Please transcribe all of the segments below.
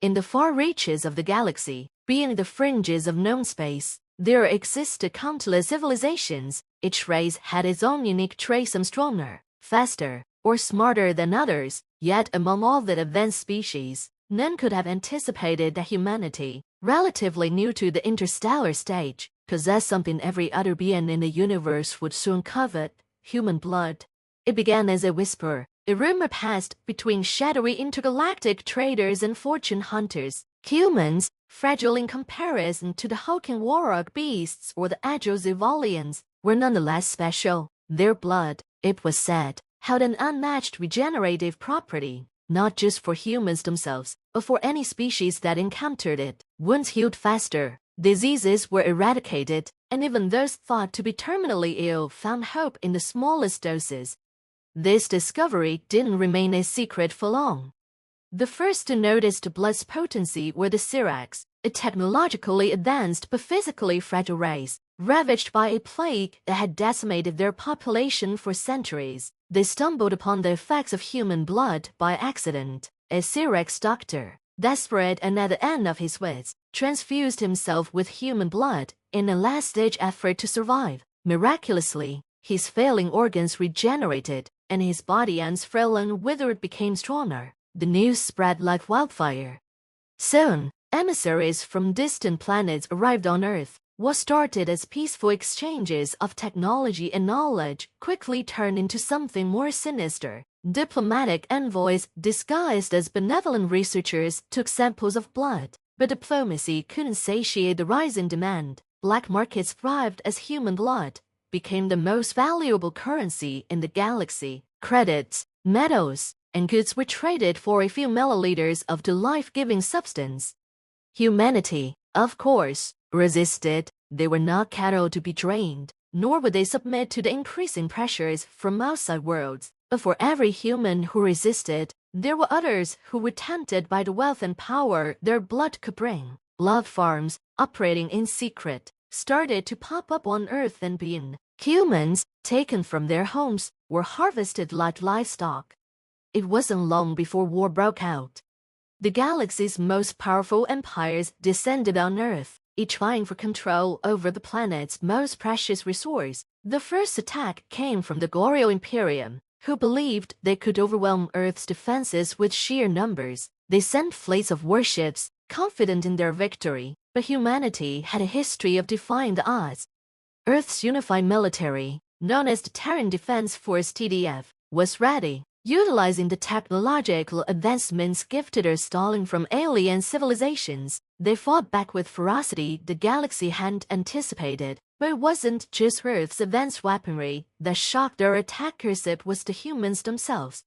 In the far reaches of the galaxy, beyond the fringes of known space, there existed countless civilizations. Each race had its own unique traits, some stronger, faster, or smarter than others. Yet among all the advanced species, none could have anticipated that humanity, relatively new to the interstellar stage, possessed something every other being in the universe would soon covet: human blood. It began as a whisper, a rumor passed between shadowy intergalactic traders and fortune hunters. Humans, fragile in comparison to the hulking warlock beasts or the agile Zevalians, were nonetheless special. Their blood, it was said, held an unmatched regenerative property, not just for humans themselves, but for any species that encountered it. Wounds healed faster, diseases were eradicated, and even those thought to be terminally ill found hope in the smallest doses. This discovery didn't remain a secret for long. The first to notice the blood's potency were the Siracs, a technologically advanced but physically fragile race, ravaged by a plague that had decimated their population for centuries. They stumbled upon the effects of human blood by accident. A Sirac doctor, desperate and at the end of his wits, transfused himself with human blood in a last-stage effort to survive. Miraculously, his failing organs regenerated, and his body, once frail and withered, became stronger. The news spread like wildfire. Soon, emissaries from distant planets arrived on Earth. What started as peaceful exchanges of technology and knowledge quickly turned into something more sinister. Diplomatic envoys disguised as benevolent researchers took samples of blood, but diplomacy couldn't satiate the rising demand. Black markets thrived as human blood became the most valuable currency in the galaxy. Credits, metals, and goods were traded for a few milliliters of the life-giving substance. Humanity, of course, resisted. They were not cattle to be drained, nor would they submit to the increasing pressures from outside worlds. But for every human who resisted, there were others who were tempted by the wealth and power their blood could bring. Blood farms, operating in secret, started to pop up on Earth and beyond. Humans, taken from their homes, were harvested like livestock. It wasn't long before war broke out. The galaxy's most powerful empires descended on Earth, each vying for control over the planet's most precious resource. The first attack came from the Goryeo Imperium, who believed they could overwhelm Earth's defenses with sheer numbers. They sent fleets of warships, confident in their victory, but humanity had a history of defying the odds. Earth's unified military, known as the Terran Defense Force (TDF), was ready, utilizing the technological advancements gifted or stolen from alien civilizations. They fought back with ferocity the galaxy hadn't anticipated. But it wasn't just Earth's advanced weaponry that shocked their attackers, it was the humans themselves.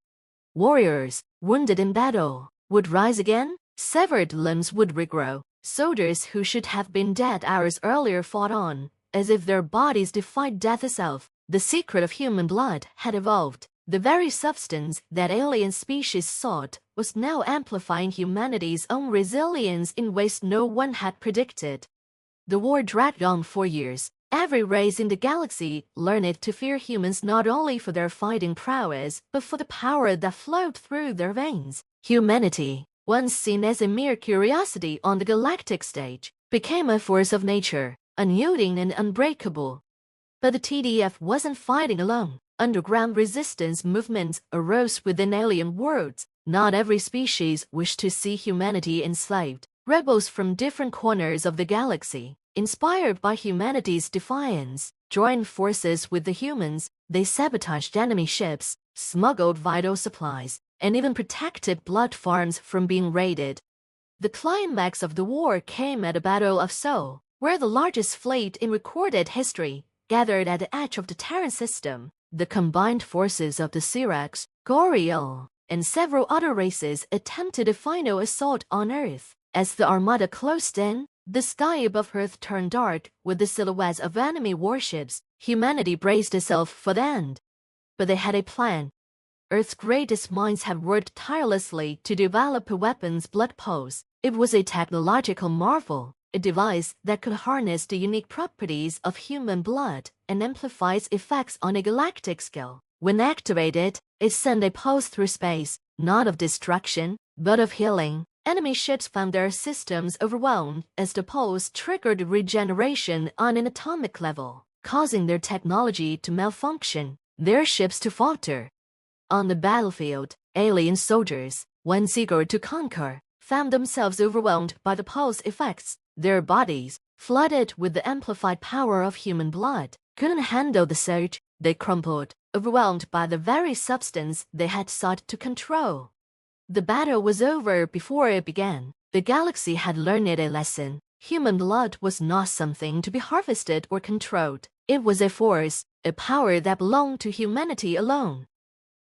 Warriors, wounded in battle, would rise again, severed limbs would regrow. Soldiers who should have been dead hours earlier fought on, as if their bodies defied death itself. The secret of human blood had evolved. The very substance that alien species sought was now amplifying humanity's own resilience in ways no one had predicted. The war dragged on for years. Every race in the galaxy learned to fear humans not only for their fighting prowess, but for the power that flowed through their veins. Humanity, once seen as a mere curiosity on the galactic stage, became a force of nature, unyielding and unbreakable. But the TDF wasn't fighting alone. Underground resistance movements arose within alien worlds. Not every species wished to see humanity enslaved. Rebels from different corners of the galaxy, inspired by humanity's defiance, joined forces with the humans. They sabotaged enemy ships, smuggled vital supplies, and even protected blood farms from being raided. The climax of the war came at the Battle of Seoul, where the largest fleet in recorded history gathered at the edge of the Terran system. The combined forces of the Siracs, Goryeo, and several other races attempted a final assault on Earth. As the armada closed in, the sky above Earth turned dark with the silhouettes of enemy warships. Humanity braced itself for the end. But they had a plan. Earth's greatest minds had worked tirelessly to develop a weapon's blood pulse. It was a technological marvel, a device that could harness the unique properties of human blood and amplify its effects on a galactic scale. When activated, it sent a pulse through space, not of destruction, but of healing. Enemy ships found their systems overwhelmed as the pulse triggered regeneration on an atomic level, causing their technology to malfunction, their ships to falter. On the battlefield, alien soldiers, once eager to conquer, found themselves overwhelmed by the pulse effects. Their bodies, flooded with the amplified power of human blood, couldn't handle the surge. They crumpled, overwhelmed by the very substance they had sought to control. The battle was over before it began. The galaxy had learned a lesson. Human blood was not something to be harvested or controlled. It was a force, a power that belonged to humanity alone.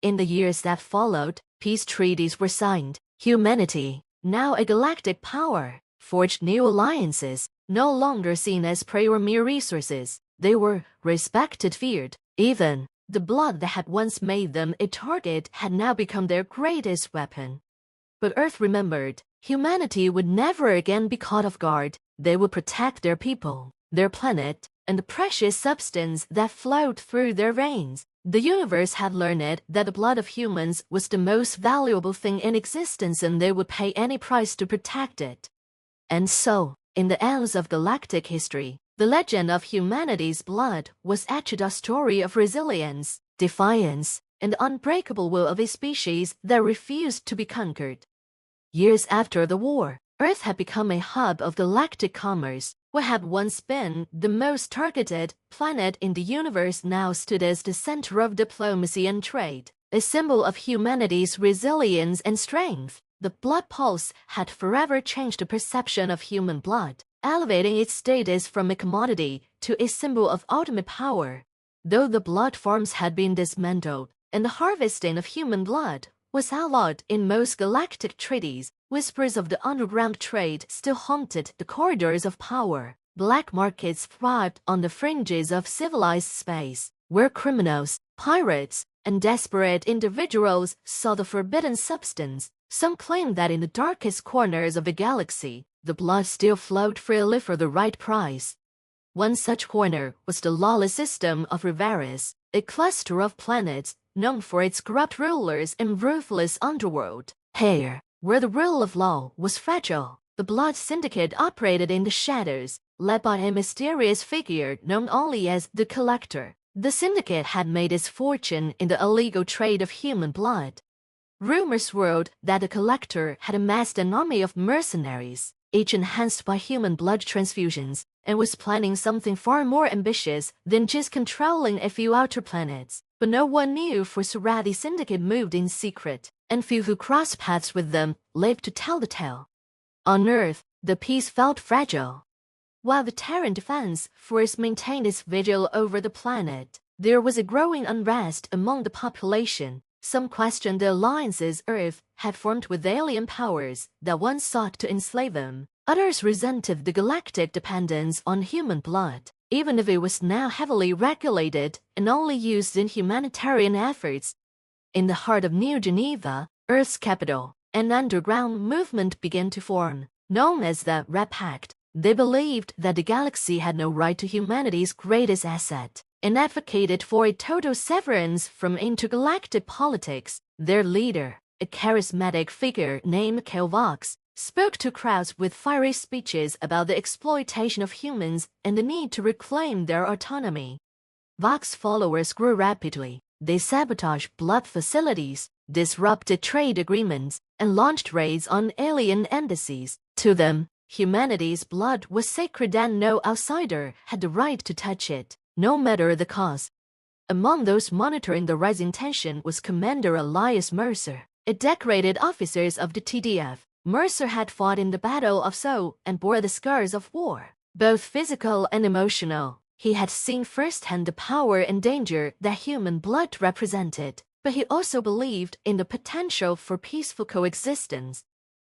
In the years that followed, peace treaties were signed. Humanity, now a galactic power, forged new alliances, no longer seen as prey or mere resources. They were respected, feared. Even the blood that had once made them a target had now become their greatest weapon. But Earth remembered, humanity would never again be caught off guard. They would protect their people, their planet, and the precious substance that flowed through their veins. The universe had learned that the blood of humans was the most valuable thing in existence, and they would pay any price to protect it. And so, in the annals of galactic history, the legend of humanity's blood was etched, a story of resilience, defiance, and the unbreakable will of a species that refused to be conquered. Years after the war, Earth had become a hub of galactic commerce. What had once been the most targeted planet in the universe now stood as the center of diplomacy and trade, a symbol of humanity's resilience and strength. The blood pulse had forever changed the perception of human blood, elevating its status from a commodity to a symbol of ultimate power. Though the blood farms had been dismantled, and the harvesting of human blood was outlawed in most galactic treaties, whispers of the underground trade still haunted the corridors of power. Black markets thrived on the fringes of civilized space, where criminals, pirates, and desperate individuals saw the forbidden substance. Some claimed that in the darkest corners of the galaxy, the blood still flowed freely for the right price. One such corner was the lawless system of Riveris, a cluster of planets known for its corrupt rulers and ruthless underworld. Here, where the rule of law was fragile, the blood syndicate operated in the shadows, led by a mysterious figure known only as the Collector. The syndicate had made its fortune in the illegal trade of human blood. Rumors swirled that the Collector had amassed an army of mercenaries, each enhanced by human blood transfusions, and was planning something far more ambitious than just controlling a few outer planets. But no one knew, for the syndicate moved in secret, and few who crossed paths with them lived to tell the tale. On Earth, the peace felt fragile. While the Terran Defense Force maintained its vigil over the planet, there was a growing unrest among the population. Some questioned the alliances Earth had formed with alien powers that once sought to enslave them. Others resented the galactic dependence on human blood, even if it was now heavily regulated and only used in humanitarian efforts. In the heart of New Geneva, Earth's capital, an underground movement began to form, known as the Red Pact. They believed that the galaxy had no right to humanity's greatest asset, and advocated for a total severance from intergalactic politics. Their leader, a charismatic figure named Vox, spoke to crowds with fiery speeches about the exploitation of humans and the need to reclaim their autonomy. Vox followers grew rapidly. They sabotaged blood facilities, disrupted trade agreements, and launched raids on alien embassies. To them, humanity's blood was sacred and no outsider had the right to touch it, no matter the cost. Among those monitoring the rising tension was Commander Elias Mercer, a decorated officer of the TDF. Mercer had fought in the Battle of Seoul and bore the scars of war, both physical and emotional. He had seen firsthand the power and danger that human blood represented, but he also believed in the potential for peaceful coexistence.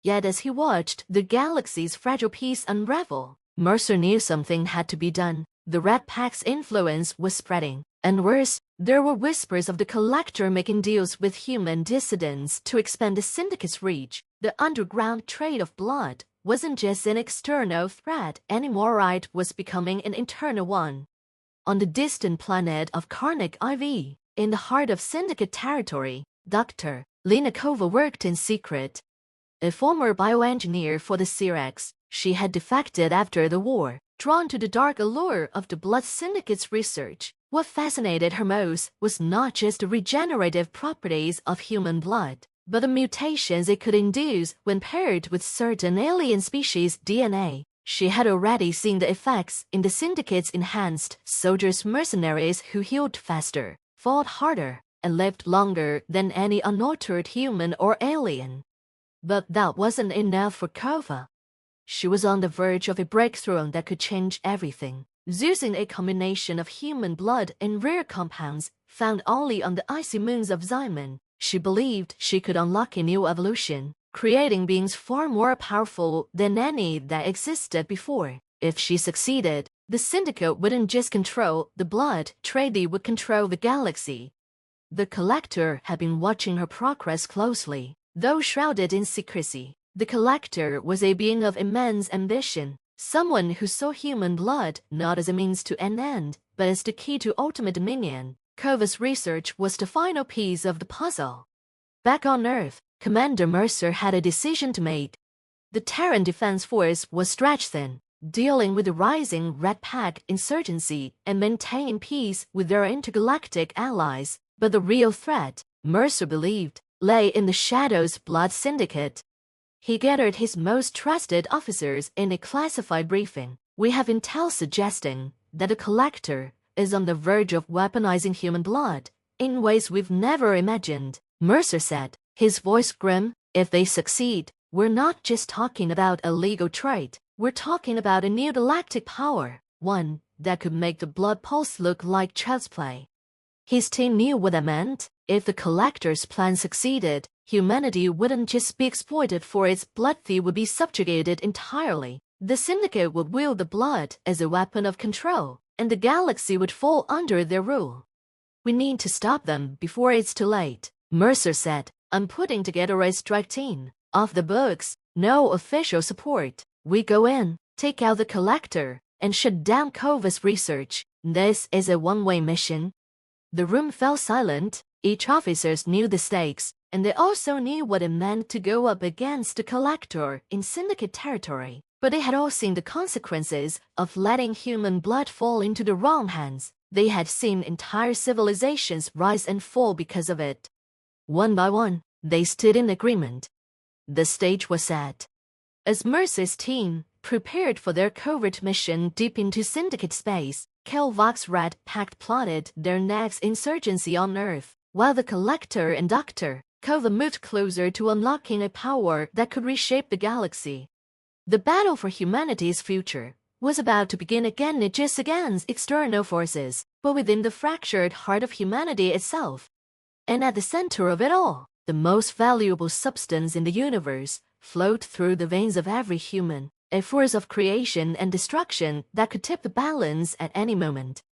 Yet as he watched the galaxy's fragile peace unravel, Mercer knew something had to be done. The Red Pact's influence was spreading, and worse, there were whispers of the Collector making deals with human dissidents to expand the syndicate's reach. The underground trade of blood wasn't just an external threat anymore, it was becoming an internal one. On the distant planet of Karnak IV, in the heart of syndicate territory, Dr. Linakova worked in secret. a former bioengineer for the Syrax. She had defected after the war, drawn to the dark allure of the Blood Syndicate's research. What fascinated her most was not just the regenerative properties of human blood, but the mutations it could induce when paired with certain alien species' DNA. She had already seen the effects in the Syndicate's enhanced soldiers mercenaries who healed faster, fought harder, and lived longer than any unaltered human or alien. But that wasn't enough for Kova. She was on the verge of a breakthrough that could change everything. Using a combination of human blood and rare compounds found only on the icy moons of Ximon, she believed she could unlock a new evolution, creating beings far more powerful than any that existed before. If she succeeded, the Syndicate wouldn't just control the blood trade, they would control the galaxy. The Collector had been watching her progress closely. Though shrouded in secrecy, the Collector was a being of immense ambition, someone who saw human blood not as a means to an end, but as the key to ultimate dominion. Kova's research was the final piece of the puzzle. Back on Earth, Commander Mercer had a decision to make. The Terran Defense Force was stretched thin, dealing with the rising Red Pack insurgency and maintaining peace with their intergalactic allies. But the real threat, Mercer believed, lay in the shadows Blood Syndicate. He gathered his most trusted officers in a classified briefing. We have intel suggesting that the Collector is on the verge of weaponizing human blood in ways we've never imagined, Mercer said, his voice grim. If they succeed, we're not just talking about a legal trade, we're talking about a new galactic power, one that could make the blood pulse look like child's play. His team knew what that meant. If the Collector's plan succeeded, humanity wouldn't just be exploited for its blood, they would be subjugated entirely. The Syndicate would wield the blood as a weapon of control, and the galaxy would fall under their rule. We need to stop them before it's too late, Mercer said. I'm putting together a strike team. Off the books, no official support. We go in, take out the Collector, and shut down Kova's research. This is a one-way mission. The room fell silent. Each officer knew the stakes, and they also knew what it meant to go up against the Collector in Syndicate territory. But they had all seen the consequences of letting human blood fall into the wrong hands. They had seen entire civilizations rise and fall because of it. One by one, they stood in agreement. The stage was set. As Mercer's team prepared for their covert mission deep into Syndicate space, Kelvox's Red Pact plotted their next insurgency on Earth, while the Collector and Dr. Kova moved closer to unlocking a power that could reshape the galaxy. The battle for humanity's future was about to begin again, not just against external forces, but within the fractured heart of humanity itself. And at the center of it all, the most valuable substance in the universe flowed through the veins of every human, a force of creation and destruction that could tip the balance at any moment.